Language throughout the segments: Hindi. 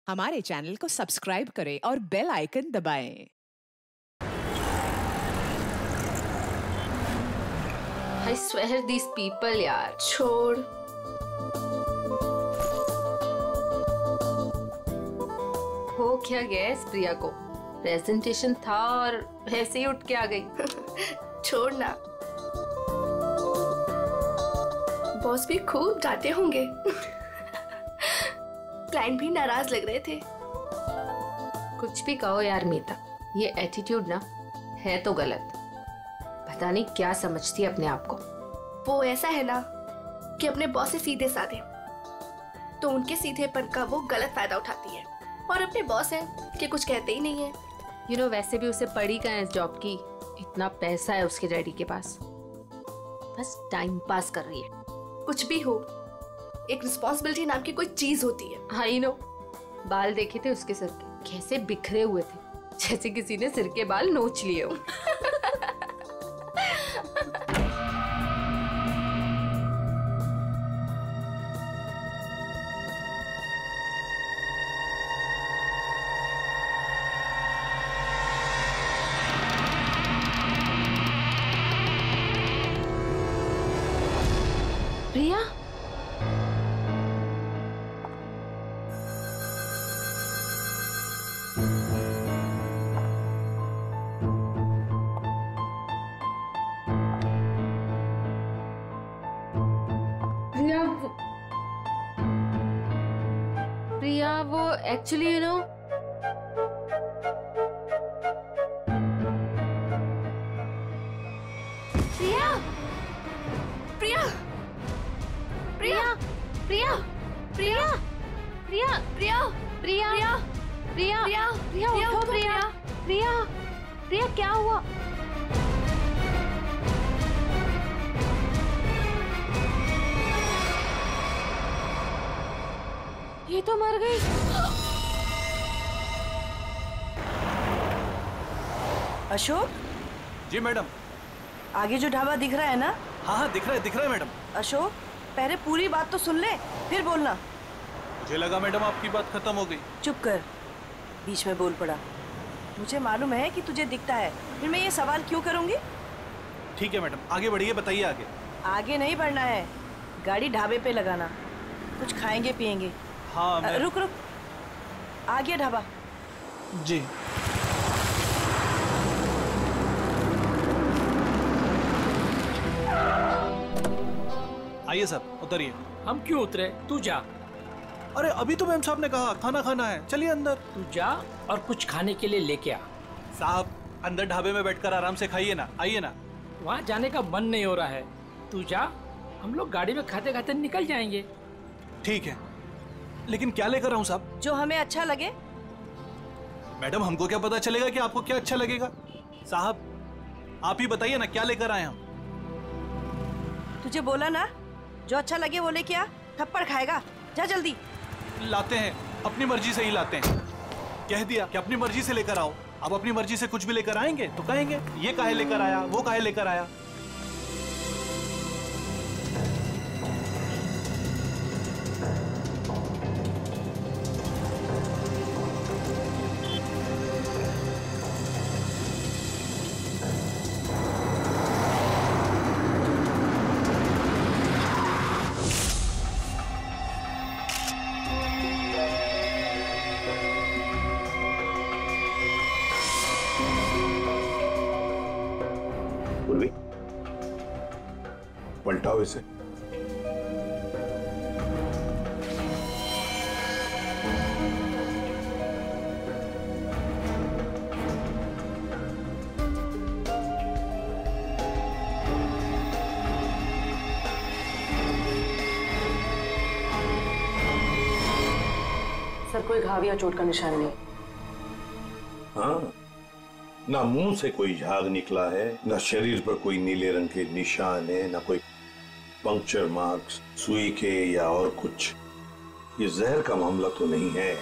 हमारे चैनल को सब्सक्राइब करें और बेल आइकन दबाएं। I swear these people यार छोड़। हो क्या गया इस प्रिया को? प्रेजेंटेशन था और ऐसे ही उठ के आ गई। छोड़ ना, बॉस भी खूब डांटे होंगे। क्लाइंट भी नाराज लग रहे थे। कुछ भी कहो यार मीता, ये एटीट्यूड ना है तो गलत। पता नहीं क्या समझती है अपने आप को। वो ऐसा है ना कि अपने बॉस से सीधे साधे, तो उनके सीधेपन का वो गलत फायदा उठाती है। और अपने बॉस है कि कुछ कहते ही नहीं है। यू नो, वैसे भी उसे पड़ी कहाँ इस जॉब की, इतना पैसा है उसके डैडी के पास। बस टाइम पास कर रही है। कुछ भी हो, एक रिस्पॉन्सिबिलिटी नाम की कोई चीज होती है। आई नो, बाल देखे थे उसके सिर के, कैसे बिखरे हुए थे, जैसे किसी ने सिर के बाल नोच लिए हो। प्रिया, प्रिया वो एक्चुअली यू नो प्रिया, प्रिया, प्रिया, प्रिया, प्रिया, प्रिया, प्रिया, प्रिया, प्रिया, प्रिया, प्रिया, प्रिया, उठो प्रिया, प्रिया, प्रिया क्या हुआ? ये तो मर गई। अशोक जी मैडम। आगे जो ढाबा दिख रहा है ना? हाँ दिख रहा है मैडम। अशोक पहले पूरी बात तो सुन ले, फिर बोलना। मुझे लगा मैडम आपकी बात खत्म हो गई। चुप कर, बीच में बोल पड़ा। मुझे मालूम है कि तुझे दिखता है, फिर मैं ये सवाल क्यों करूंगी? ठीक है मैडम, आगे बढ़िए, बताइए आगे। आगे नहीं बढ़ना है, गाड़ी ढाबे पे लगाना, कुछ खाएंगे पियेंगे। हाँ मैं... रुक रुक, आ गया ढाबा। जी। आइए सर, उतरिए। हम क्यों उतरे? तू जा। अरे अभी तो मैम साहब ने कहा खाना खाना है, चलिए अंदर। तू जा और कुछ खाने के लिए लेके आ। साहब अंदर ढाबे में बैठकर आराम से खाइए ना, आइए ना। वहाँ जाने का मन नहीं हो रहा है, तू जा, हम लोग गाड़ी में खाते खाते निकल जाएंगे। ठीक है, लेकिन क्या लेकर आऊँ साहब? जो हमें अच्छा लगे। मैडम हमको क्या पता चलेगा कि आपको क्या अच्छा लगेगा? साहब आप ही बताइए ना, क्या लेकर आए हम? तुझे बोला ना, जो अच्छा लगे वो लेके आ, थप्पड़ खाएगा। जा जल्दी। लाते हैं, अपनी मर्जी से ही लाते हैं। कह दिया कि अपनी मर्जी से लेकर आओ। अब अपनी मर्जी से कुछ भी लेकर आएंगे तो कहेंगे ये काहे लेकर आया, वो काहे लेकर आया। पलटाओ इसे। सर कोई घाव या चोट का निशान नहीं। हाँ, ना मुंह से कोई झाग निकला है, ना शरीर पर कोई नीले रंग के निशान है, ना कोई पंक्चर मार्क्स सुई के या और कुछ। ये जहर का मामला तो नहीं है।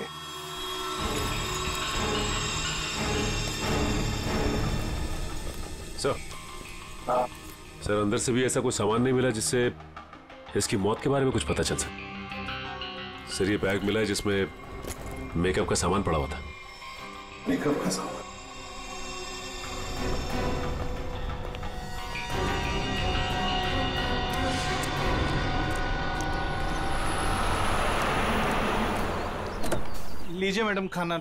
सर, सर अंदर से भी ऐसा कोई सामान नहीं मिला जिससे इसकी मौत के बारे में कुछ पता चल सके। सर ये बैग मिला है जिसमें मेकअप का सामान पड़ा हुआ था। मेकअप का सामान? लीजिए मैडम खाना।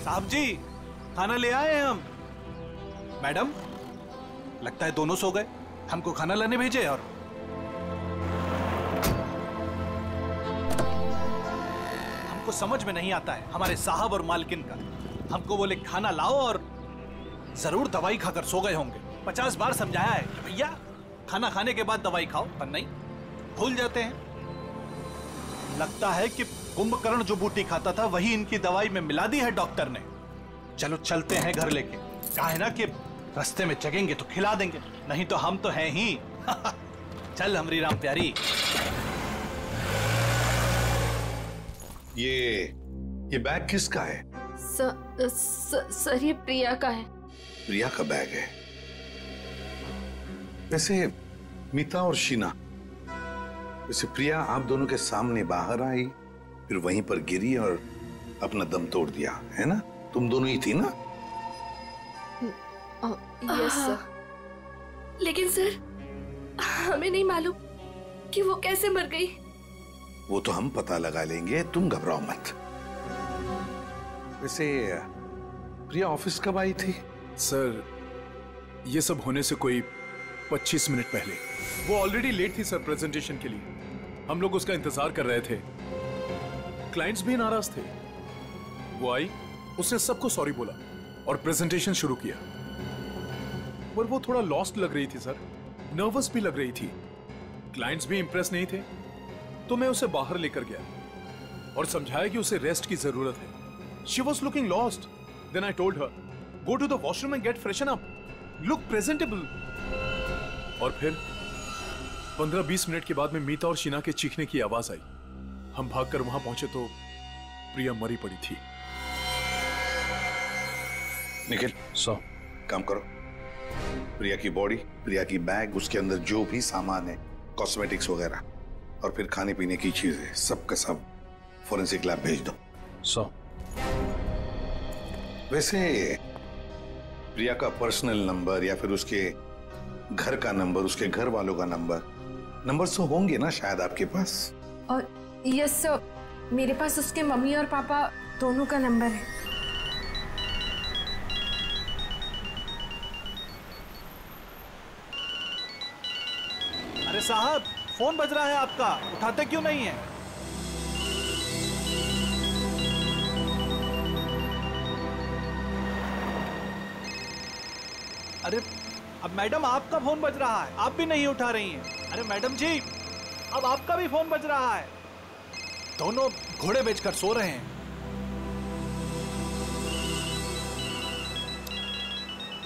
साहब जी खाना ले आए हैं हम। मैडम लगता है दोनों सो गए, हमको खाना लाने भेजे। और हमको समझ में नहीं आता है हमारे साहब और मालकिन का। हमको बोले खाना लाओ और जरूर दवाई खाकर सो गए होंगे। 50 बार समझाया है कि भैया खाना खाने के बाद दवाई खाओ, पर नहीं, भूल जाते हैं। लगता है कि कुंभकर्ण जो बूटी खाता था वही इनकी दवाई में मिला दी है डॉक्टर ने। चलो चलते हैं घर लेके। कहा है ना कि रास्ते में जगेंगे तो खिला देंगे, नहीं तो हम तो हैं ही। चल हमरी राम प्यारी। ये बैग किसका है? सर ये प्रिया का है। प्रिया का बैग है? वैसे मीता और शीना, वैसे प्रिया आप दोनों के सामने बाहर आई, फिर वहीं पर गिरी और अपना दम तोड़ दिया, है ना? तुम दोनों ही थी ना? Yes sir. लेकिन सर हमें नहीं मालूम कि वो कैसे मर गई। वो तो हम पता लगा लेंगे, तुम घबराओ मत। वैसे प्रिया ऑफिस कब आई थी? सर ये सब होने से कोई 25 मिनट पहले। वो ऑलरेडी लेट थी सर प्रेजेंटेशन के लिए। हम लोग उसका इंतजार कर रहे थे, क्लाइंट्स भी नाराज थे। वो आई, उसने सबको सॉरी बोला और प्रेजेंटेशन शुरू किया। पर वो थोड़ा लॉस्ट लग रही थी सर, नर्वस भी लग रही थी। क्लाइंट्स भी इंप्रेस नहीं थे, तो मैं उसे बाहर लेकर गया और समझाया कि उसे रेस्ट की जरूरत है। She was looking lost. Then I told her, go to the washroom and get freshen up. Look presentable. और फिर 15-20 मिनट के बाद में मीता और शीना के चीखने की आवाज आई। हम भागकर वहां पहुंचे तो प्रिया मरी पड़ी थी। निखिल, काम करो। प्रिया की बॉडी, प्रिया की बैग, उसके अंदर जो भी सामान है, कॉस्मेटिक्स वगैरह और फिर खाने पीने की चीजें, सब का सब फोरेंसिक लैब भेज दो। वैसे प्रिया का पर्सनल नंबर या फिर उसके घर का नंबर, उसके घर वालों का नंबर तो होंगे ना शायद आपके पास? और यस सर, मेरे पास उसके मम्मी और पापा दोनों का नंबर है। अरे साहब फोन बज रहा है आपका, उठाते क्यों नहीं है? अरे अब मैडम आपका फोन बज रहा है, आप भी नहीं उठा रही हैं। अरे मैडम जी अब आपका भी फोन बज रहा है। दोनों घोड़े बेचकर सो रहे हैं।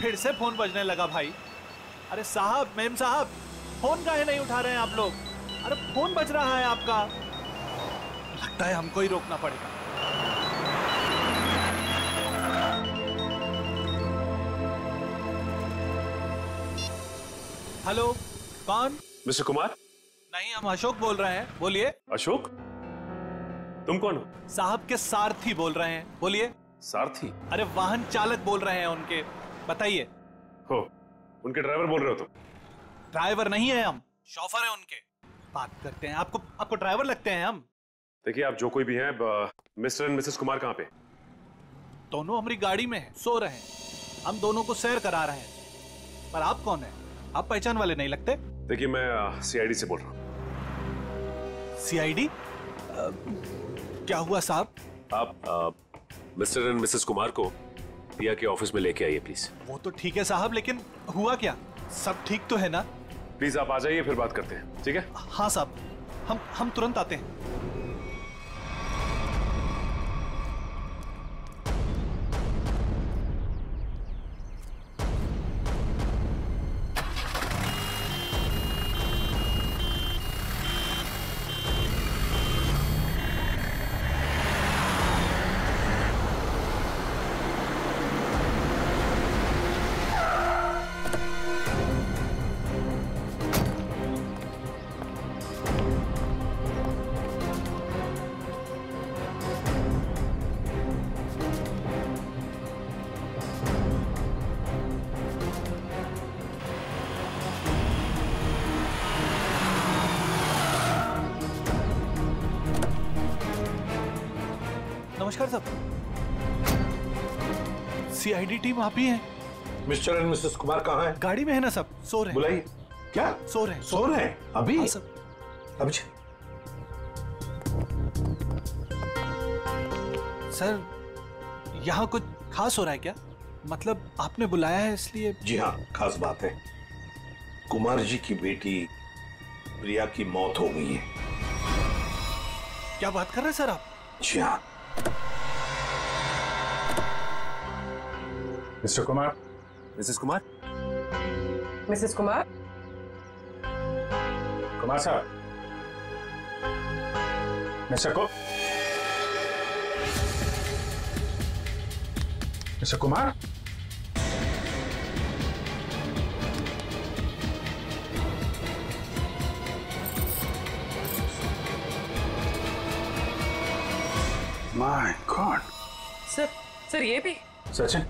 फिर से फोन बजने लगा भाई। अरे साहब, मैम साहब, फोन काहे नहीं उठा रहे हैं आप लोग? अरे फोन बज रहा है आपका। लगता है हमको ही रोकना पड़ेगा। हेलो, कौन? मिस्टर कुमार? नहीं, हम अशोक बोल रहे हैं, बोलिए। अशोक? तुम कौन हो? साहब के सारथी बोल रहे हैं, बोलिए। सारथी? अरे वाहन चालक बोल रहे हैं उनके, बताइए। हो, उनके ड्राइवर बोल रहे हो तुम? ड्राइवर नहीं है हम, शॉफर है उनके। बात करते हैं, आपको ड्राइवर लगते हैं हम। देखिए आप जो कोई भी हैं, मिस्टर एंड मिसेस कुमार कहाँ पे? दोनों हमारी गाड़ी में हैं, सो रहे हैं। हम दोनों को सैर करा रहे हैं। पर आप कौन हैं? आप पहचान वाले नहीं लगते। देखिए मैं सीआईडी से बोल रहा हूँ। सीआईडी? क्या हुआ साहब? आप मिस्टर एंड मिसेस कुमार को प्रिया के ऑफिस में लेके आइए प्लीज। वो तो ठीक है साहब, लेकिन हुआ क्या? सब ठीक तो है ना? प्लीज आप आ जाइए, फिर बात करते हैं, ठीक है? हाँ साहब, हम तुरंत आते हैं। नमस्कार साहब। सीआईडी टीम आप ही हैं? मिस्टर एंड मिसेस कुमार कहाँ हैं? गाड़ी में है ना सब, सो रहे हैं। बुलाइए। क्या? सो रहे हैं। सो रहे हैं अभी? हाँ, सब। अभी सर, यहाँ कुछ खास हो रहा है क्या? मतलब आपने बुलाया है इसलिए? जी हाँ, खास बात है। कुमार जी की बेटी प्रिया की मौत हो गई है। क्या बात कर रहे हैं सर आप? जी हाँ। Mr Kumar. Mrs Kumar. Mrs Kumar. Kumar साहब। Mr Kumar. My god. Sir ये भी? सचिन,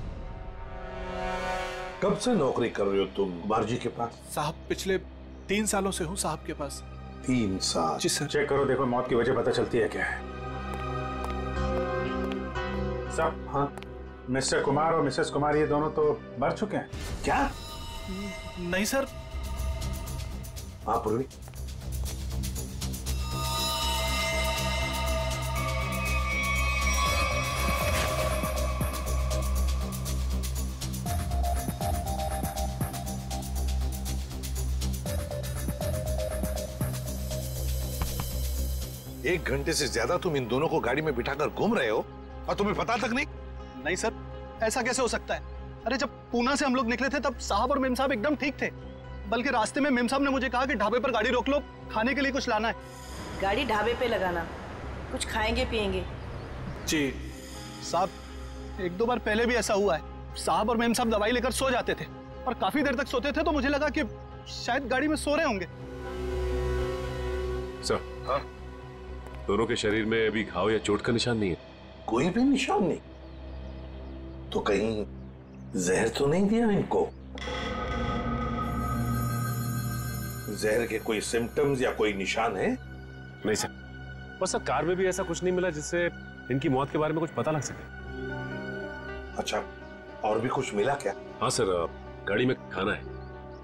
कब से नौकरी कर रहे हो तुम कुमार जी के पास? साहब पिछले 3 सालों से हूँ साहब के पास। 3 साल? जी सर। चेक करो, देखो मौत की वजह पता चलती है क्या है। सब हाँ, मिस्टर कुमार और मिसेस कुमार ये दोनों तो मर चुके हैं। क्या? नहीं सर। हाँ पूर्वी। एक घंटे से ज्यादा तुम इन दोनों को गाड़ी में बिठाकर घूम रहे हो और तुम्हें पता तक नहीं? नहीं सर, ऐसा कैसे हो सकता है? अरे जब पूना से हम लोग निकले थे तब साहब और मेम साहब एकदम ठीक थे। बल्कि रास्ते में मेम साहब ने मुझे कहा कि ढाबे पर गाड़ी रोक लो, खाने के लिए कुछ लाना है। गाड़ी ढाबे पे लगाना, कुछ खाएंगे पिएंगे। जी साहब, 1-2 बार पहले भी ऐसा हुआ है। साहब और मेम साहब दवाई लेकर सो जाते थे और काफी देर तक सोते थे, तो मुझे लगा कि शायद गाड़ी में सो रहे होंगे। सर, हाँ? दोनों के शरीर में अभी घाव या चोट का निशान नहीं है? कोई भी निशान नहीं? तो कहीं जहर तो नहीं दिया इनको? जहर के कोई सिम्टम्स या कोई निशान है? नहीं सर, बस सर कार में भी ऐसा कुछ नहीं मिला जिससे इनकी मौत के बारे में कुछ पता लग सके। अच्छा, और भी कुछ मिला क्या? हाँ सर, गाड़ी में खाना है,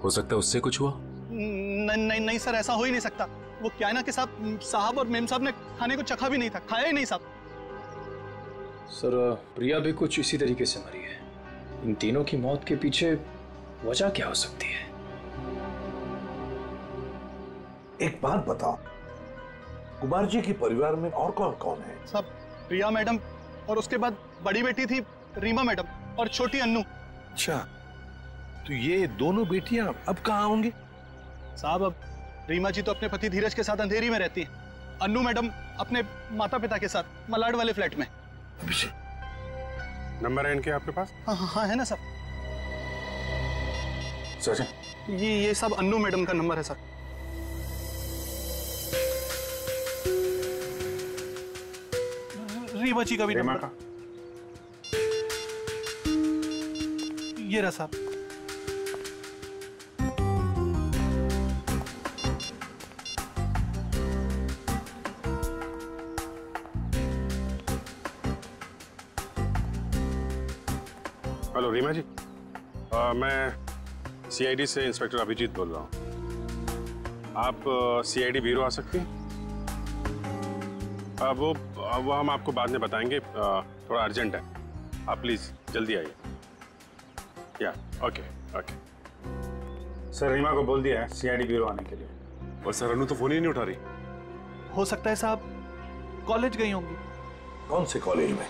हो सकता है उससे कुछ हुआ। नहीं सर, ऐसा हो ही नहीं सकता। वो क्या है ना कि साहब और मेम साहब ने खाने को चखा भी नहीं था, खाया ही नहीं साहब। सर, प्रिया भी कुछ इसी तरीके से मरी है। इन तीनों की मौत के पीछे वजह क्या हो सकती है? एक बात बताओ, कुमार जी के परिवार में और कौन कौन है? साहब, प्रिया मैडम और उसके बाद बड़ी बेटी थी रीमा मैडम और छोटी अन्नू। अच्छा, तो ये दोनों बेटियां अब कहाँ होंगी? साहब, अब रीमा जी तो अपने पति धीरज के साथ अंधेरी में रहती हैं। अन्नू मैडम अपने माता पिता के साथ मलाड वाले फ्लैट में। नंबर है इनके आपके पास? हाँ है ना सर। सचिन, ये सब अन्नू मैडम का नंबर है सर। रीमा जी का भी नंबर। ये रहा साहब। हेलो रीमा जी, मैं सीआईडी से इंस्पेक्टर अभिजीत बोल रहा हूँ। आप सीआईडी ब्यूरो आ सकती हैं? वो हम आपको बाद में बताएंगे, थोड़ा अर्जेंट है। आप प्लीज़ जल्दी आइए। या ओके। सर, रीमा को बोल दिया है सीआईडी ब्यूरो आने के लिए। और सर, अनु तो फोन ही नहीं उठा रही। हो सकता है साहब कॉलेज गई होंगी। कौन से कॉलेज में?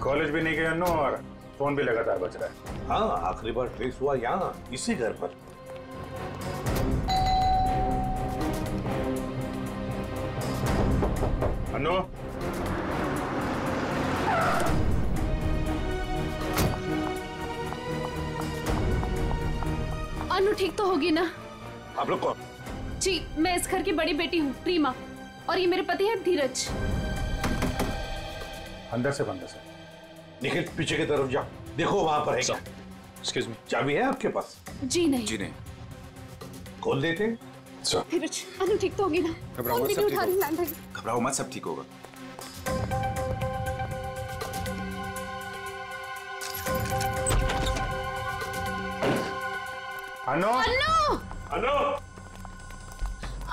कॉलेज भी नहीं गए अन्नू और फोन भी लगातार बज रहा है। हाँ, आखिरी बार ट्रेस हुआ यहाँ, इसी घर पर। अन्नू, अनु ठीक तो होगी ना? आप लोग कौन? जी, मैं इस घर की बड़ी बेटी हूँ, रीमा। और ये मेरे पति हैं धीरज। अंदर से बंद है सर। निखिल पीछे की तरफ जा, देखो वहां पर है क्या। एक्सक्यूज मी, चाबी है आपके पास? जी नहीं। जी नहीं। खोल देते सर। धीरज, अनु ठीक तो होगी ना? घबराओ मत, सब ठीक होगा। घबराओ मत, सब ठीक होगा। अनु! अनु! अनु!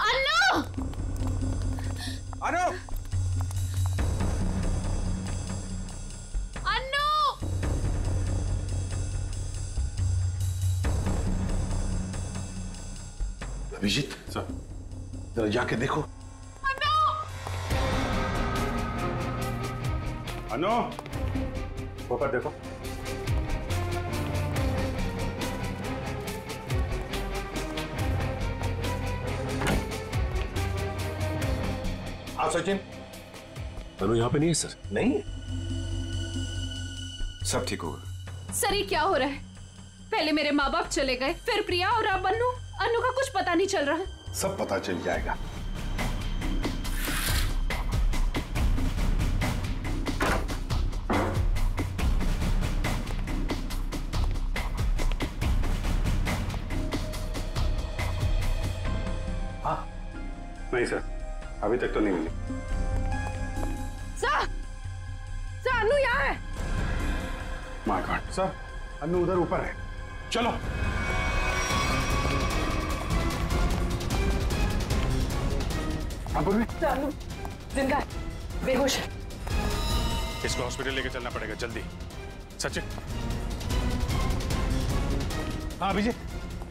अनु! अनु! अनु! अभिजीत सर, जरा जाके देखो। अनु, ऊपर देखो। हाँ सचिन। अनु यहाँ पे नहीं है सर। नहीं, सब ठीक होगा। सर ये क्या हो रहा है? पहले मेरे माँ बाप चले गए, फिर प्रिया और अब अनु। अनु का कुछ पता नहीं चल रहा है। सब पता चल जाएगा। हाँ नहीं सर, अभी तक तो नहीं मिली। सर, अनु यहाँ है। माय गॉड सर, अनु उधर ऊपर है। चलो। अनु जिंदा है, बेहोश है। इसको हॉस्पिटल लेके चलना पड़ेगा जल्दी। सचिन। हाँ अभिजीत,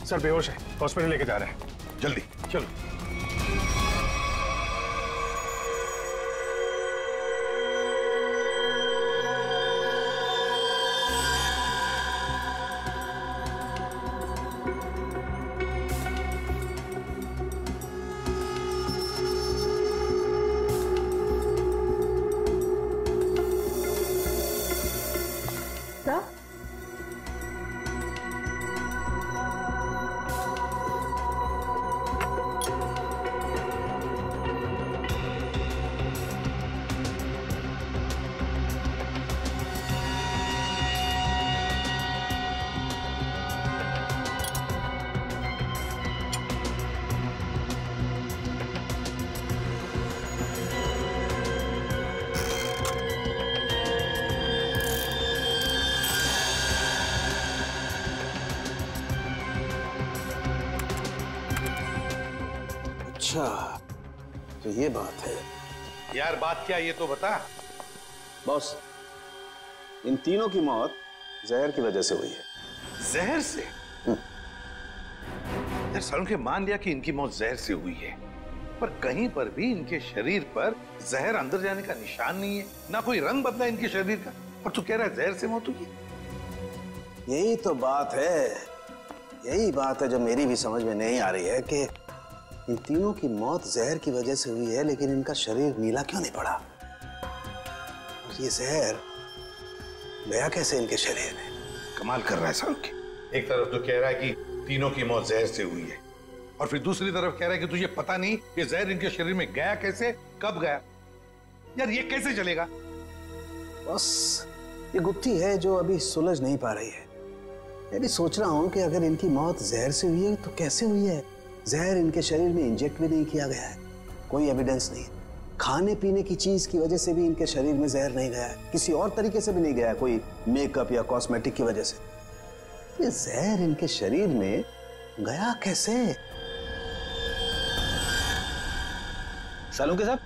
सर बेहोश है, हॉस्पिटल लेके जा रहे हैं, जल्दी चलो। अच्छा तो ये बात है। यार बात क्या, ये तो बता। बॉस, इन तीनों की मौत जहर की वजह से हुई है। जहर से? यार सालों के मान लिया कि इनकी मौत जहर से हुई है, पर कहीं पर भी इनके शरीर पर जहर अंदर जाने का निशान नहीं है, ना कोई रंग बदला इनके शरीर का, और तू कह रहा है जहर से मौत हुई है। यही तो बात है, यही बात है जो मेरी भी समझ में नहीं आ रही है कि इन तीनों की मौत जहर की वजह से हुई है, लेकिन इनका शरीर नीला क्यों नहीं पड़ा? और ये जहर गया कैसे इनके शरीर में? कमाल कर रहा है साहब की। एक तरफ तो कह रहा है कि तीनों की मौत जहर से हुई है, और फिर दूसरी तरफ कह रहा है कि तुझे पता नहीं कि जहर इनके शरीर में गया कैसे, कब गया। यार ये कैसे चलेगा? बस ये गुत्थी है जो अभी सुलझ नहीं पा रही है। मैं भी सोच रहा हूं कि अगर इनकी मौत जहर से हुई है तो कैसे हुई है? जहर इनके शरीर में इंजेक्ट भी नहीं किया गया है, कोई एविडेंस नहीं। खाने पीने की चीज की वजह से भी इनके शरीर में जहर नहीं गया है, किसी और तरीके से भी नहीं गया है, कोई मेकअप या कॉस्मेटिक की वजह से। ये जहर इनके शरीर में गया कैसे? सालुंके साहब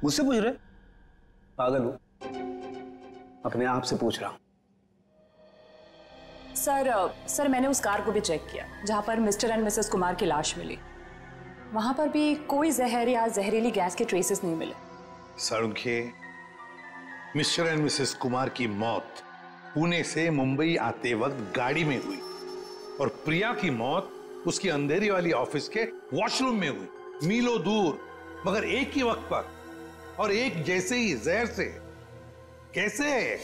मुझसे पूछ रहे? पागल हूं, अपने आप से पूछ रहा हूं। सर मैंने उस कार को भी चेक किया जहां पर मिस्टर एंड मिसेस कुमार की लाश मिली। वहां पर भी कोई जहर या जहरीली गैस के ट्रेसेस नहीं मिले। Salunke, mister and Mrs Kumar की मौत पुणे से मुंबई आते वक्त गाड़ी में हुई, और प्रिया की मौत उसकी अंधेरी वाली ऑफिस के वॉशरूम में हुई, मीलों दूर, मगर एक ही वक्त पर और एक जैसे ही जहर से। कैसे?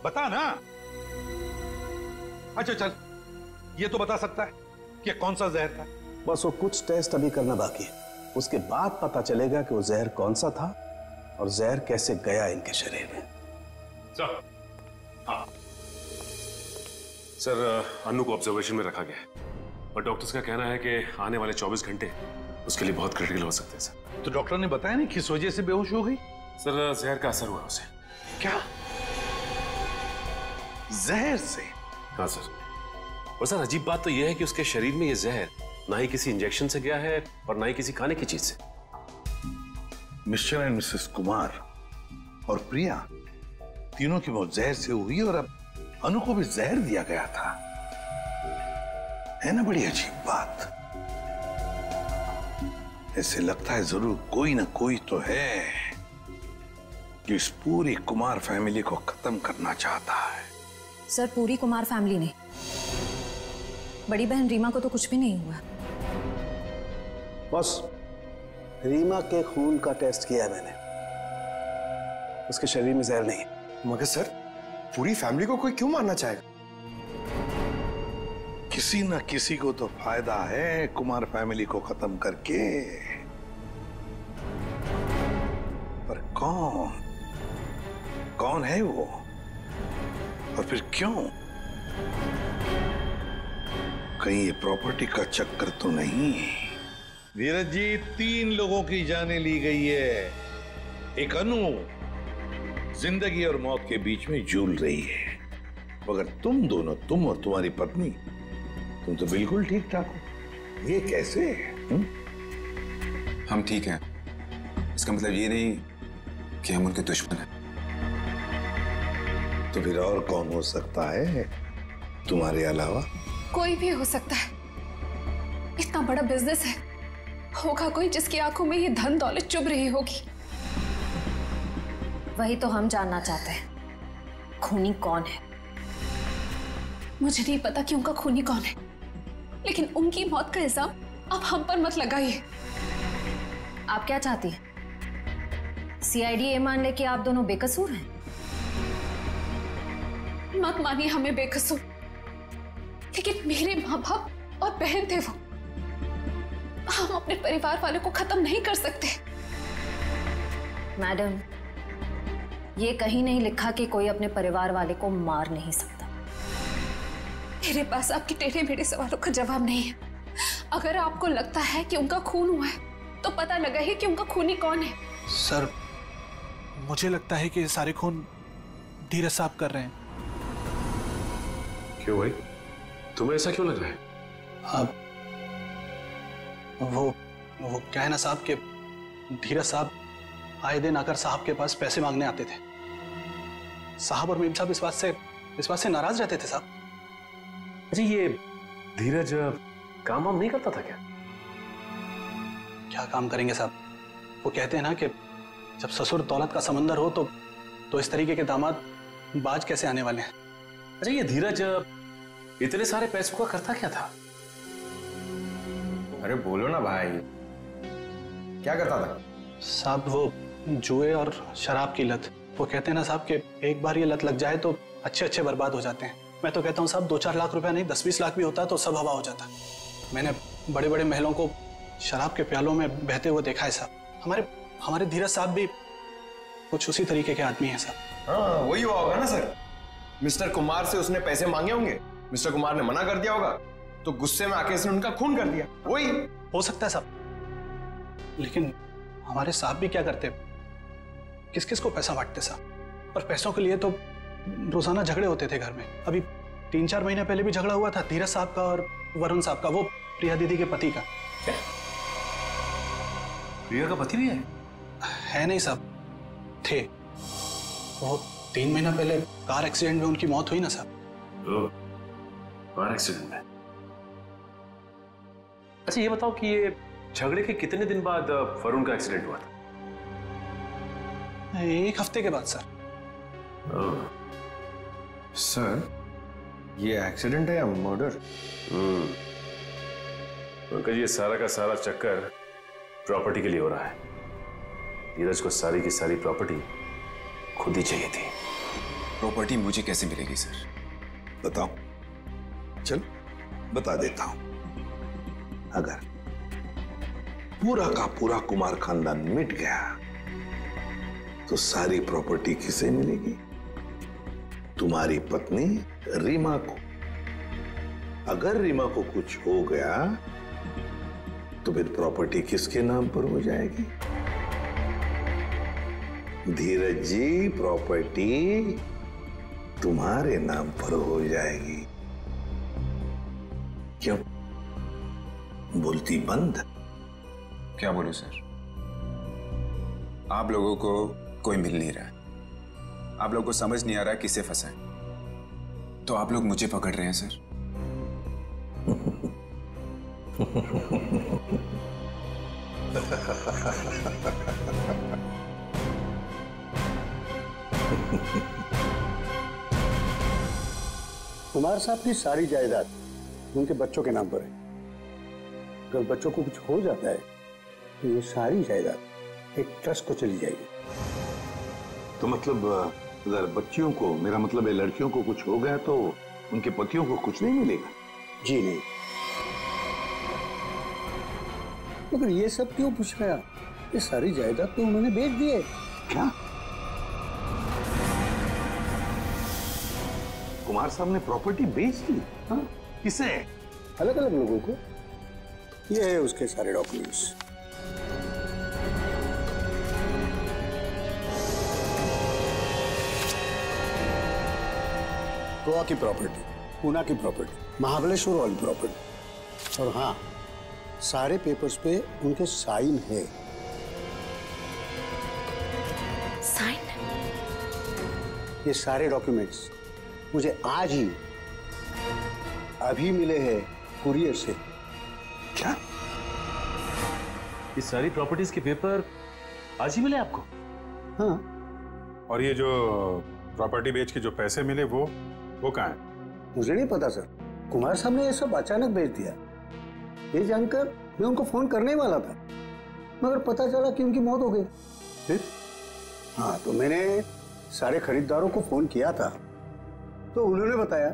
बता ना। अच्छा चल, ये तो बता सकता है कि कौन सा जहर था। बस वो कुछ टेस्ट अभी करना बाकी है, उसके बाद पता चलेगा कि वो जहर कौन सा था और जहर कैसे गया इनके शरीर में। सर, हाँ सर, अनु को ऑब्जर्वेशन में रखा गया है और डॉक्टर्स का कहना है कि आने वाले 24 घंटे उसके लिए बहुत क्रिटिकल हो सकते हैं सर। तो डॉक्टर ने बताया नहीं किस वजह से बेहोश हो गई? सर, जहर का असर हुआ उसे। क्या? जहर से? हाँ सर। और सर अजीब बात तो यह है कि उसके शरीर में यह जहर ना ही किसी इंजेक्शन से गया है और ना ही किसी खाने की चीज से। मिस्टर एंड मिसेस कुमार और प्रिया तीनों की मौत जहर से हुई और अब अनु को भी जहर दिया गया था। है ना बड़ी अजीब बात। ऐसे लगता है जरूर कोई ना कोई तो है जो इस पूरी कुमार फैमिली को खत्म करना चाहता है। सर, पूरी कुमार फैमिली नहीं, बड़ी बहन रीमा को तो कुछ भी नहीं हुआ। बस रीमा के खून का टेस्ट किया मैंने, उसके शरीर में जहर नहीं है। मगर सर, पूरी फैमिली को कोई क्यों मारना चाहेगा? किसी ना किसी को तो फायदा है कुमार फैमिली को खत्म करके, पर कौन है वो और फिर क्यों? कहीं ये प्रॉपर्टी का चक्कर तो नहीं? धीरज जी, 3 लोगों की जानें ली गई है। एक अनु जिंदगी और मौत के बीच में झूल रही है, मगर तुम दोनों, तुम और तुम्हारी पत्नी, तुम तो बिल्कुल ठीक ठाक हो। ये कैसे? हम ठीक हैं, इसका मतलब ये नहीं कि हम उनके दुश्मन हैं। तो फिर और कौन हो सकता है तुम्हारे अलावा? कोई भी हो सकता है। इतना बड़ा बिजनेस है, होगा कोई जिसकी आंखों में ये धन दौलत चुभ रही होगी। वही तो हम जानना चाहते हैं, खूनी कौन है? मुझे नहीं पता कि उनका खूनी कौन है, लेकिन उनकी मौत का इल्जाम अब हम पर मत लगाइए। आप क्या चाहती हैं? सीआईडी ये मान ले कि आप दोनों बेकसूर हैं? मत मानिए हमें बेकसूर, लेकिन मेरे माँ बाप और बहन थे वो। हम अपने परिवार वालों को खत्म नहीं कर सकते। मैडम, ये कहीं नहीं लिखा कि कोई अपने परिवार वाले को मार नहीं सकता। मेरे पास आपके टेढ़े मेढ़े सवालों का जवाब नहीं है। अगर आपको लगता है कि उनका खून हुआ है, तो पता लगा है कि उनका खूनी कौन है। सर, मुझे लगता है कि ये सारे खून धीरज साहब कर रहे हैं। क्यों भाई, तुम्हें ऐसा क्यों लग रहा है? अब वो क्या है ना साहब के धीरज साहब आए दिन आकर साहब के पास पैसे मांगने आते थे। साहब और मीम साहब इस बात से नाराज रहते थे साहब। अच्छा, ये धीरज काम वाम नहीं करता था क्या? क्या काम करेंगे साहब? वो कहते हैं ना कि जब ससुर दौलत का समंदर हो तो इस तरीके के दामाद बाज कैसे आने वाले हैं। अच्छा, ये धीरज इतने सारे पैसों का करता क्या था? अरे बोलो ना भाई, क्या करता था? साहब वो जुए और शराब की लत। वो कहते हैं ना साहब कि एक बार ये लत लग जाए तो अच्छे बर्बाद हो जाते हैं। मैं तो कहता हूँ साहब 2-4 लाख रुपया नहीं, 10-20 लाख भी होता तो सब हवा हो जाता। मैंने बड़े बड़े महलों को शराब के प्यालों में बहते हुए देखा है साहब। हमारे धीरज साहब भी कुछ उसी तरीके के आदमी हैं साहब। हाँ, वही हुआ होगा ना सर। मिस्टर कुमार से उसने पैसे मांगे होंगे, मिस्टर कुमार ने मना कर दिया होगा, तो गुस्से में आके इसने उनका खून कर दिया। वही हो सकता है साहब, लेकिन हमारे साहब भी क्या करते, किस किस को पैसा बांटते साहब। और पैसों के लिए तो रोजाना झगड़े होते थे घर में। अभी 3-4 महीने पहले भी झगड़ा हुआ था धीरज साहब का और वरुण साहब का, वो प्रिया दीदी के पति का। प्रिया का पति भी है नहीं साहब, थे। वो 3 महीना पहले कार एक्सीडेंट में उनकी मौत हुई ना साहब। कार एक्सीडेंट में? अच्छा, ये बताओ कि ये झगड़े के कितने दिन बाद वरुण का एक्सीडेंट हुआ था? 1 हफ्ते के बाद सर। सर, ये एक्सीडेंट है या मर्डर? पंकज, ये सारा का सारा चक्कर प्रॉपर्टी के लिए हो रहा है। धीरज को सारी की सारी प्रॉपर्टी खुद ही चाहिए थी। प्रॉपर्टी मुझे कैसे मिलेगी सर? बताओ, चल बता देता हूं। अगर पूरा का पूरा कुमार खानदान मिट गया तो सारी प्रॉपर्टी किसे मिलेगी? तुम्हारी पत्नी रीमा को। अगर रीमा को कुछ हो गया तो फिर प्रॉपर्टी किसके नाम पर हो जाएगी? धीरज जी, प्रॉपर्टी तुम्हारे नाम पर हो जाएगी। क्यों बोलती बंद? क्या बोलूं सर? आप लोगों को कोई मिल नहीं रहा है, आप लोगों को समझ नहीं आ रहा किसे फंसाएं, तो आप लोग मुझे पकड़ रहे हैं सर। कुमार साहब की सारी जायदाद उनके बच्चों के नाम पर है। अगर बच्चों को कुछ हो जाता है तो ये सारी जायदाद एक ट्रस्ट को चली जाएगी। तो मतलब अगर बच्चियों को, मेरा मतलब है लड़कियों को कुछ हो गया तो उनके पतियों को कुछ नहीं मिलेगा? जी नहीं। मगर ये सब क्यों पूछ रहे हैं? ये सारी जायदाद तो उन्होंने बेच दी है। क्या? कुमार साहब ने प्रॉपर्टी बेच दी? हाँ? किसे? अलग अलग लोगों को। ये है उसके सारे डॉक्यूमेंट्स। गोवा की प्रॉपर्टी, पूना की प्रॉपर्टी, महाबलेश्वर वाली प्रॉपर्टी, और हाँ, सारे पेपर्स पे उनके साइन है। साइन? ये सारे डॉक्यूमेंट्स मुझे आज ही अभी मिले हैं कुरियर से। क्या? ये सारी प्रॉपर्टीज के पेपर आज ही मिले आपको? हाँ। और ये जो प्रॉपर्टी बेच के जो पैसे मिले वो कहाँ है? मुझे नहीं पता सर, कुमार साहब ने ये सब अचानक भेज दिया। ये जानकर मैं उनको फोन करने वाला था, मगर पता चला कि उनकी मौत हो गई। फिर हाँ, तो मैंने सारे खरीदारों को फोन किया था, तो उन्होंने बताया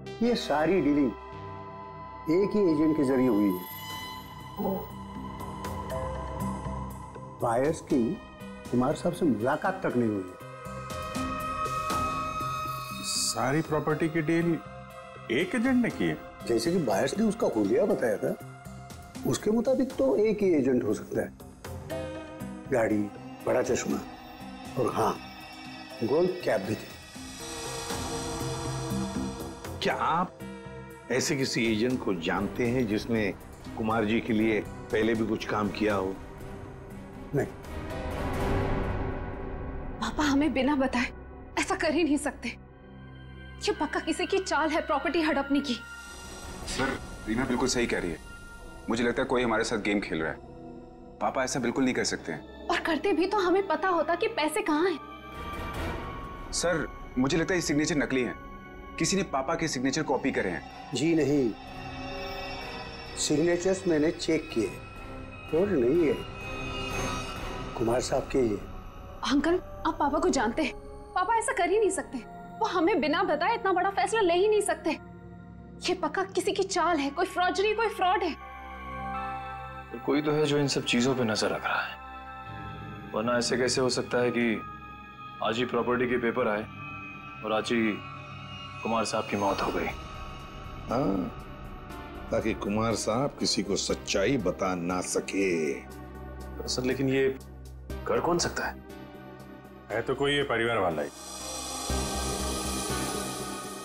कि ये सारी डीलिंग एक ही एजेंट के जरिए हुई है। बायर्स की कुमार साहब से मुलाकात तक नहीं हुई है। सारी प्रॉपर्टी की डील एक एजेंट ने की है? जैसे कि बायर्स ने उसका हुलिया बताया था, उसके मुताबिक तो एक ही एजेंट हो सकता है। गाड़ी, बड़ा चश्मा और हाँ, गोल्ड कैप भी थी। क्या आप ऐसे किसी एजेंट को जानते हैं जिसने कुमार जी के लिए पहले भी कुछ काम किया हो? नहीं। पापा हमें बिना बताए ऐसा कर ही नहीं सकते। ये पक्का किसी की चाल है प्रॉपर्टी हड़पने की। सर, रीना बिल्कुल सही कह रही है। मुझे लगता है कोई हमारे साथ गेम खेल रहा है। पापा ऐसा बिल्कुल नहीं कर सकते हैं। और करते भी तो हमें पता होता कि पैसे कहाँ हैं। सर, मुझे लगता है ये सिग्नेचर नकली है। किसी ने पापा के सिग्नेचर कॉपी करे हैं। जी नहीं, सिग्नेचर्स मैंने चेक किए और नहीं है कुमार साहब के ये। अंकल, आप पापा को जानते हैं। पापा ऐसा कर ही नहीं सकते। वो हमें बिना बताए इतना बड़ा फैसला ले ही नहीं सकते। ये पक्का किसी की चाल है, कोई फ्रॉडरी, कोई फ्रॉड है। कोई तो है जो इन सब चीजों पे नजर रख रहा है, वरना ऐसे कैसे हो सकता है कि आज ही प्रॉपर्टी के पेपर आए और आज ही कुमार साहब की मौत हो गई। हाँ, ताकि कुमार साहब किसी को सच्चाई बता ना सके। सर, लेकिन ये कर कौन सकता है तो कोई ये परिवार वाला ही,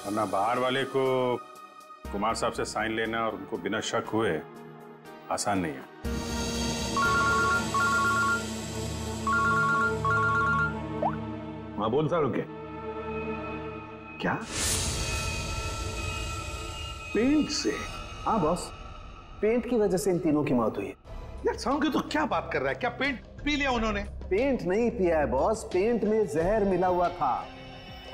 वरना बाहर वाले को कुमार साहब से साइन लेना और उनको बिना शक हुए आसान नहीं है। हाँ, बोल सारू के क्या? पेंट से? हाँ बॉस, पेंट की वजह से इन तीनों की मौत हुई है। यार सारू तो क्या बात कर रहा है? क्या पेंट पी लिया उन्होंने? पेंट नहीं पिया है बॉस, पेंट में जहर मिला हुआ था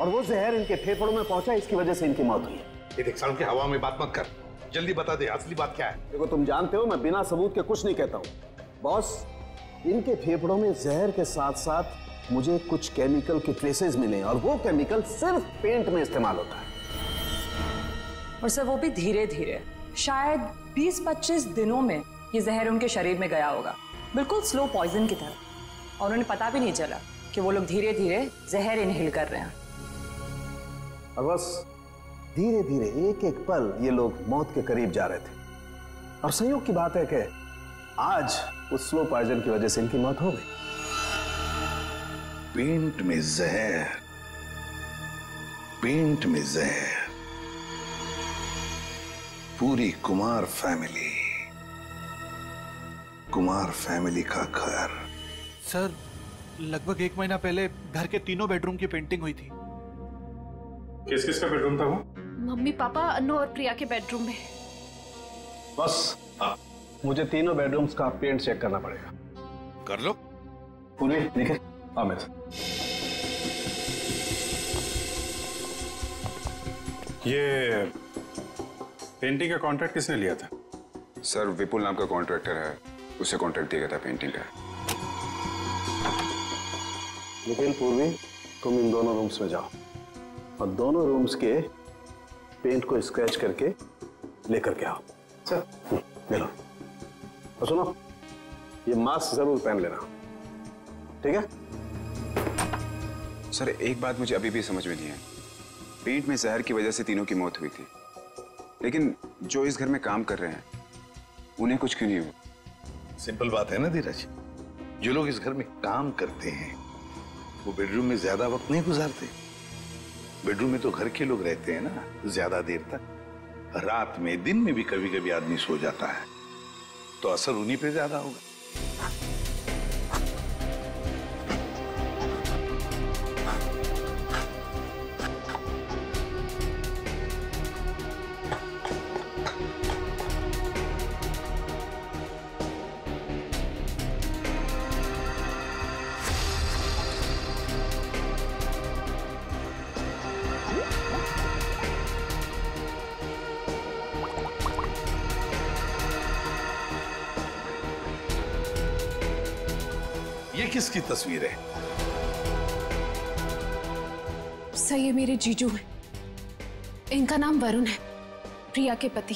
और वो जहर इनके फेफड़ों में पहुंचा, इसकी वजह से इनकी मौत हुई है। ये देख सारू के हवा में बात मत कर, जल्दी बता दे असली बात क्या है। देखो, तुम जानते हो मैं बिना सबूत के कुछ नहीं कहता हूँ। बॉस, इनके फेफड़ों में जहर के साथ साथ मुझे कुछ केमिकल के ट्रेसेस मिले और वो केमिकल सिर्फ पेंट में इस्तेमाल होता है। और सर, वो भी धीरे धीरे, शायद 20-25 दिनों में ये जहर उनके शरीर में गया होगा। बिल्कुल स्लो पॉइजन की तरह, और उन्हें पता भी नहीं चला कि वो लोग धीरे धीरे जहर इनहेल कर रहे हैं। और बस धीरे धीरे एक एक पल ये लोग मौत के करीब जा रहे थे। और संयोग की बात है कि आज उस स्लो पॉइजन की वजह से इनकी मौत हो गई। पेंट में जहर, पेंट में जहर, पूरी कुमार फैमिली का घर। सर, लगभग 1 महीना पहले घर के 3 बेडरूम की पेंटिंग हुई थी। किस किस का बेडरूम था वो? मम्मी, पापा, अनु और प्रिया के बेडरूम में। बस मुझे 3 बेडरूम्स का पेंट चेक करना पड़ेगा। कर लो। पूरी निखिल, आमिर। ये पेंटिंग का कॉन्ट्रैक्ट किसने लिया था? सर, विपुल नाम का कॉन्ट्रैक्टर है, उसे कॉन्ट्रैक्ट दिया गया था पेंटिंग का। निखिल, पूर्वी, तुम इन दोनों रूम्स में जाओ और दोनों रूम्स के पेंट को स्क्रैच करके लेकर के आओ। सर, ले लो। और सुनो, ये मास्क जरूर पहन लेना, ठीक है? सर, एक बात मुझे अभी भी समझ में नहीं है। पेंट में जहर की वजह से तीनों की मौत हुई थी, लेकिन जो इस घर में काम कर रहे हैं उन्हें कुछ क्यों नहीं हुआ? सिंपल बात है ना धीरज, जो लोग इस घर में काम करते हैं वो बेडरूम में ज्यादा वक्त नहीं गुजारते। बेडरूम में तो घर के लोग रहते हैं ना ज्यादा देर तक। रात में, दिन में भी कभी कभी आदमी सो जाता है, तो असर उन्हीं पे ज्यादा होगा। ये किसकी तस्वीर है? सर, ये मेरे जीजू हैं। इनका नाम वरुण है, प्रिया के पति।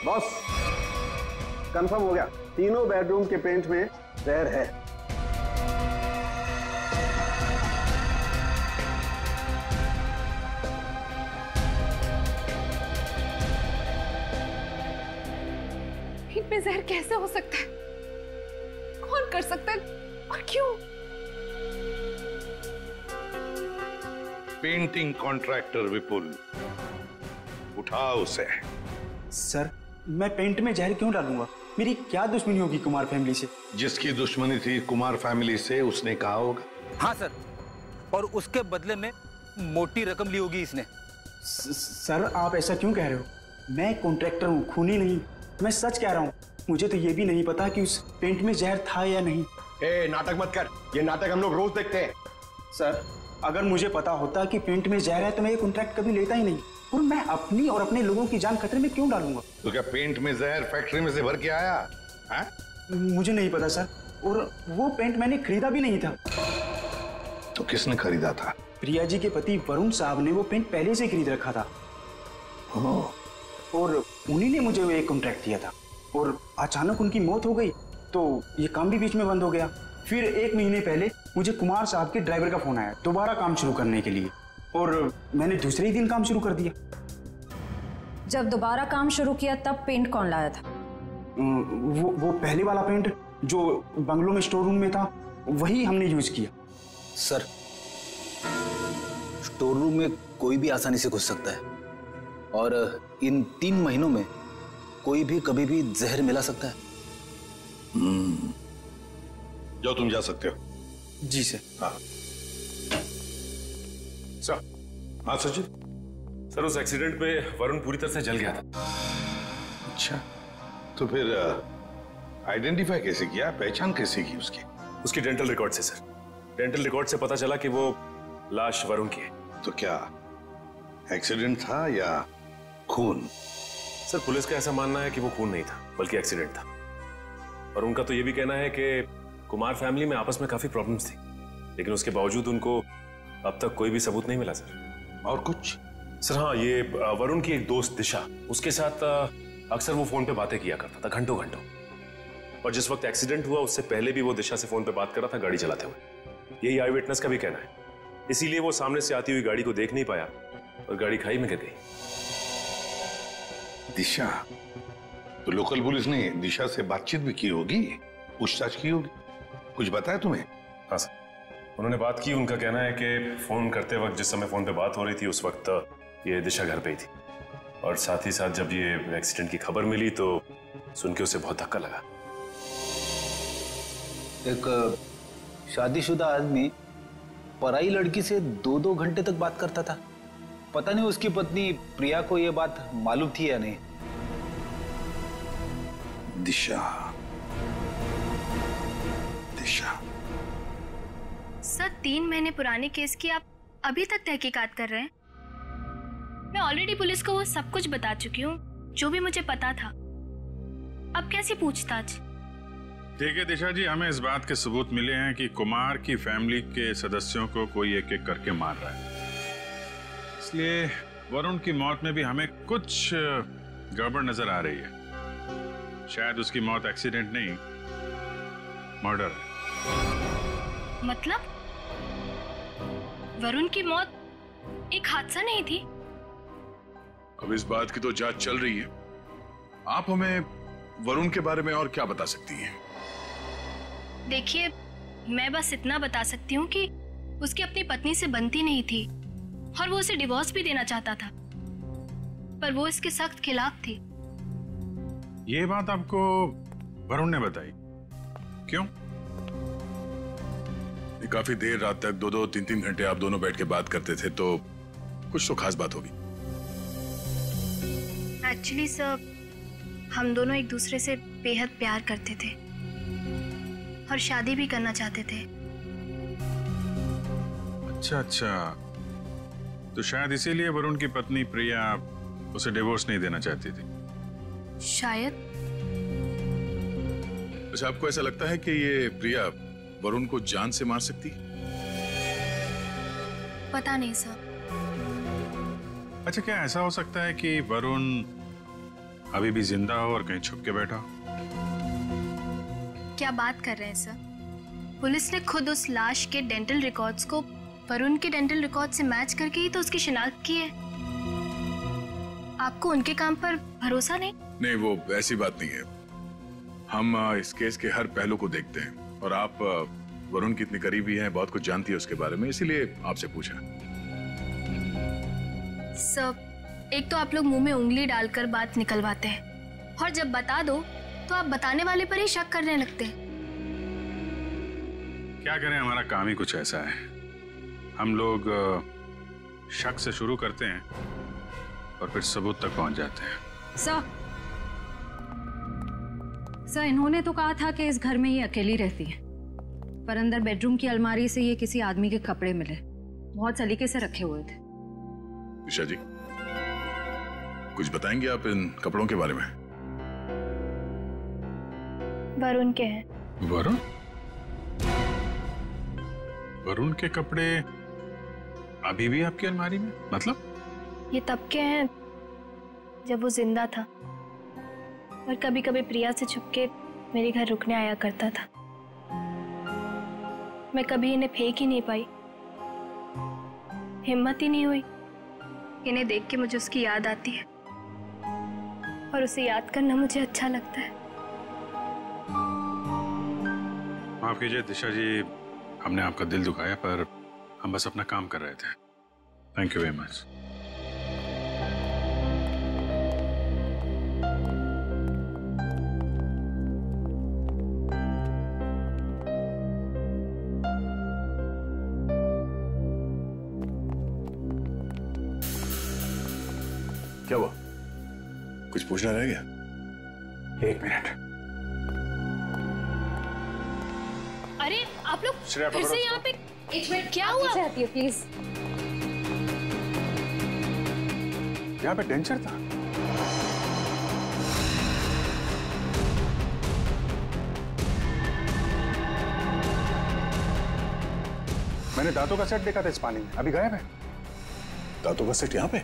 बॉस, कंफर्म हो गया, तीनों बेडरूम के पेंट में जहर है। इनमें जहर कैसे हो सकता है? कौन कर सकता है और क्यों? पेंटिंग कॉन्ट्रैक्टर विपुल, उठाओ उसे। सर, मैं पेंट में जहर क्यों डालूंगा? मेरी क्या दुश्मनी होगी कुमार फैमिली से? जिसकी दुश्मनी थी कुमार फैमिली से उसने कहा होगा। हाँ सर, और उसके बदले में मोटी रकम ली होगी इसने। सर, आप ऐसा क्यों कह रहे हो? मैं कॉन्ट्रैक्टर हूँ, खूनी नहीं। मैं सच कह रहा हूँ। मुझे तो ये भी नहीं पता कि उस पेंट में जहर था या नहीं। नाटक मत कर, ये नाटक हम लोग रोज देखते हैं। सर, अगर मुझे पता होता कि पेंट में जहर है तो मैं ये कॉन्ट्रैक्ट कभी लेता ही नहीं। और मैं अपनी और अपने लोगों की जान खतरे में क्यों डालूंगा? तो क्या पेंट में जहर फैक्ट्री में से भर के आया है? मुझे नहीं पता सर, और वो पेंट मैंने खरीदा भी नहीं था। तो किसने खरीदा था? प्रिया जी के पति वरुण साहब ने वो पेंट पहले से खरीद रखा था। और उन्हीं ने मुझे वो एक कॉन्ट्रैक्ट दिया था, और अचानक उनकी मौत हो गई तो ये काम भी बीच में बंद हो गया। फिर 1 महीने पहले मुझे कुमार साहब के ड्राइवर का फोन आया दोबारा काम शुरू करने के लिए, और मैंने दूसरे ही दिन काम शुरू कर दिया। जब दोबारा काम शुरू किया तब पेंट कौन लाया था? वो पहले वाला पेंट जो बंगलों में स्टोर रूम में था, वही हमने यूज किया। सर, स्टोर रूम में कोई भी आसानी से घुस सकता है, और इन 3 महीनों में कोई भी कभी भी जहर मिला सकता है। जाओ, तुम जा सकते हो। जी सर। हाँ सर। हाँ सचिन। सर, उस एक्सीडेंट में वरुण पूरी तरह से जल गया था। अच्छा, तो फिर आइडेंटिफाई कैसे किया, पहचान कैसे की उसकी? उसकी डेंटल रिकॉर्ड से सर। डेंटल रिकॉर्ड से पता चला कि वो लाश वरुण की है। तो क्या एक्सीडेंट था या खून? सर पुलिस का ऐसा मानना है कि वो खून नहीं था बल्कि एक्सीडेंट था, और उनका तो ये भी कहना है कि कुमार फैमिली में आपस में काफी प्रॉब्लम्स थी, लेकिन उसके बावजूद उनको अब तक कोई भी सबूत नहीं मिला सर। और कुछ? सर हाँ, ये वरुण की एक दोस्त दिशा, उसके साथ अक्सर वो फोन पे बातें किया करता था घंटों घंटों, और जिस वक्त एक्सीडेंट हुआ उससे पहले भी वो दिशा से फोन पे बात कर रहा था गाड़ी चलाते हुए। यही आई विटनेस का भी कहना है, इसीलिए वो सामने से आती हुई गाड़ी को देख नहीं पाया और गाड़ी खाई में गिर गई। दिशा, तो लोकल पुलिस ने दिशा से बातचीत भी की होगी, पूछताछ की होगी, कुछ बताया तुम्हें? हाँ सर, उन्होंने बात की। उनका कहना है कि फोन करते वक्त जिस समय फोन पे बात हो रही थी उस वक्त ये दिशा घर पे ही थी, और साथ ही साथ जब ये एक्सीडेंट की खबर मिली तो सुन के उसे बहुत धक्का लगा। एक शादीशुदा आदमी पराई लड़की से 2-2 घंटे तक बात करता था। पता नहीं उसकी पत्नी प्रिया को यह बात मालूम थी या नहीं। दिशा, दिशा। सर 3 महीने पुराने केस की आप अभी तक तहकीकात कर रहे हैं? मैं ऑलरेडी पुलिस को वो सब कुछ बता चुकी हूँ जो भी मुझे पता था। अब कैसी पूछताछ? ठीक है दिशा जी, हमें इस बात के सबूत मिले हैं कि कुमार की फैमिली के सदस्यों को कोई एक एक करके मार रहा है, इसलिए वरुण की मौत में भी हमें कुछ गड़बड़ नजर आ रही है। शायद उसकी मौत एक्सीडेंट नहीं, मर्डर है। मतलब वरुण की मौत एक हादसा नहीं थी? अब इस बात की तो जांच चल रही है। आप हमें वरुण के बारे में और क्या बता सकती हैं? देखिए, मैं बस इतना बता सकती हूँ कि उसकी अपनी पत्नी से बनती नहीं थी और वो उसे डिवोर्स भी देना चाहता था, पर वो इसके सख्त खिलाफ थी। ये बात आपको वरुण ने बताई? क्यों? काफी देर रात तक 2-2, 3-3 घंटे आप दोनों बैठ के बात करते थे, तो कुछ तो खास बात होगी। एक्चुअली सर, हम दोनों एक दूसरे से बेहद प्यार करते थे और शादी भी करना चाहते थे। अच्छा, तो शायद इसीलिए वरुण की पत्नी प्रिया उसे डिवोर्स नहीं देना चाहती थी। शायद। अच्छा, आपको ऐसा लगता है कि ये प्रिया वरुण को जान से मार सकती? पता नहीं सर। अच्छा, क्या ऐसा हो सकता है कि वरुण अभी भी जिंदा हो और कहीं छुप के बैठा हो? क्या बात कर रहे हैं सर? पुलिस ने खुद उस लाश के डेंटल रिकॉर्ड्स को वरुण के डेंटल रिकॉर्ड से मैच करके ही तो उसकी शिनाख्त की है। आपको उनके काम पर भरोसा नहीं? नहीं, वो ऐसी बात नहीं है। हम इस केस के हर पहलू को देखते हैं, और आप वरुण की इतनी करीबी हैं, बहुत कुछ जानती है उसके बारे में, इसीलिए आपसे पूछा। सर, एक तो आप लोग मुंह में उंगली डालकर बात निकलवाते हैं, और जब बता दो तो आप बताने वाले पर ही शक करने लगते हैं। क्या करें, हमारा काम ही कुछ ऐसा है। हम लोग शक से शुरू करते हैं और फिर सबूत तक पहुंच जाते हैं। सर, इन्होंने तो कहा था कि इस घर में ये अकेली रहती है, पर अंदर बेडरूम की अलमारी से ये किसी आदमी के कपड़े मिले, बहुत सलीके से रखे हुए थे। दिशा जी, कुछ बताएंगे आप इन कपड़ों के बारे में? वरुण के हैं। वरुण के कपड़े अभी भी आपकी अलमारी में? मतलब? ये तब के हैं जब वो जिंदा था, और कभी कभी प्रिया से छुपके मेरे घर रुकने आया करता था। मैं कभी इन्हें फेंक ही नहीं पाई, हिम्मत ही नहीं हुई। इन्हें देख के मुझे उसकी याद आती है, और उसे याद करना मुझे अच्छा लगता है। माफ कीजिए दिशा जी, हमने आपका दिल दुखाया, पर हम बस अपना काम कर रहे थे। Thank you very much. क्या हुआ? कुछ पूछना रह गया? 1 मिनट। अरे आप लोग फिर से यहाँ पे? एक मिनट, क्या हुआ? चाहती है प्लीज? यहाँ पे डेंजर था। मैंने दांतों का सेट देखा था इस पानी में, अभी गायब है। दांतों का सेट यहाँ पे?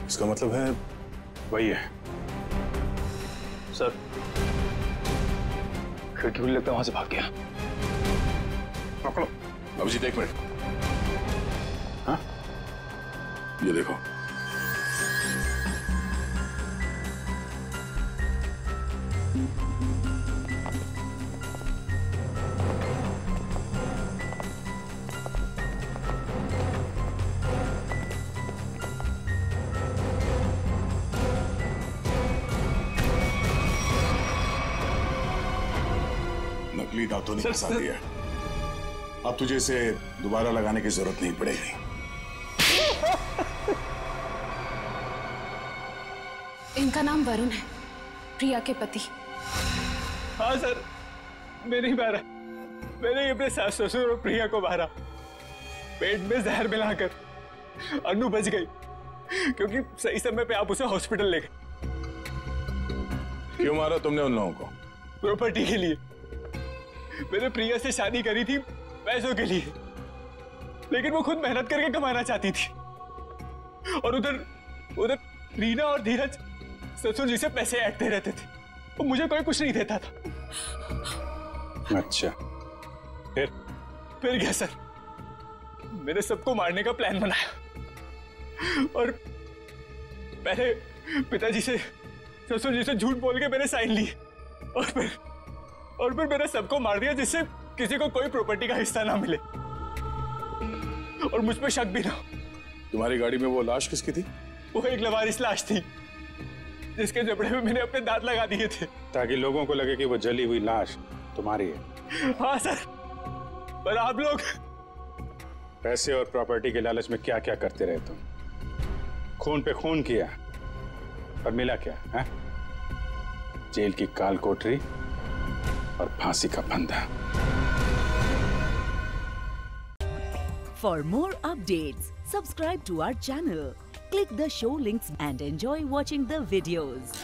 इसका मतलब है वही है। सर, खिड़की खुली लगता है, वहां से भाग गया। पकड़ो अभिजीत, एक मिनट। हाँ, ये देखो। नकली दांतों ने फंसा दिया। अब तुझे इसे दोबारा लगाने की जरूरत नहीं पड़ेगी। इनका नाम वरुण है, प्रिया के पति। हाँ सर, मैं नहीं मारा। मैंने अपने सास ससुर और प्रिया को मारा। पेट में जहर मिलाकर। अनु बच गई क्योंकि सही समय पे आप उसे हॉस्पिटल ले गए। क्यों मारा तुमने उन लोगों को? प्रॉपर्टी के लिए। मैंने प्रिया से शादी करी थी पैसों के लिए, लेकिन वो खुद मेहनत करके कमाना चाहती थी। और उधर रीना और धीरज ससुर जी से पैसे ऐंठते रहते थे। वो मुझे कोई कुछ नहीं देता था। अच्छा, फिर क्या सर, मैंने सबको मारने का प्लान बनाया और पहले पिताजी से ससुर जी से झूठ बोल के मैंने साइन लिए और फिर मैंने सबको मार दिया जिससे किसी को कोई प्रॉपर्टी का हिस्सा ना मिले और मुझ पे शक भी ना। तुम्हारी गाड़ी में वो लाश किसकी थी? वो एक लवारिस लाश थी जिसके जबड़े में मैंने अपने दांत लगा दिए थे ताकि लोगों को लगे कि वो जली हुई लाश तुम्हारी है। हाँ सर, पर आप लोग पैसे और प्रॉपर्टी के लालच में क्या क्या करते रहे तुम? खून पे खून किया और मिला क्या है? जेल की काल कोठरी और फांसी का फंदा। For more updates, subscribe to our channel, click the show links and enjoy watching the videos.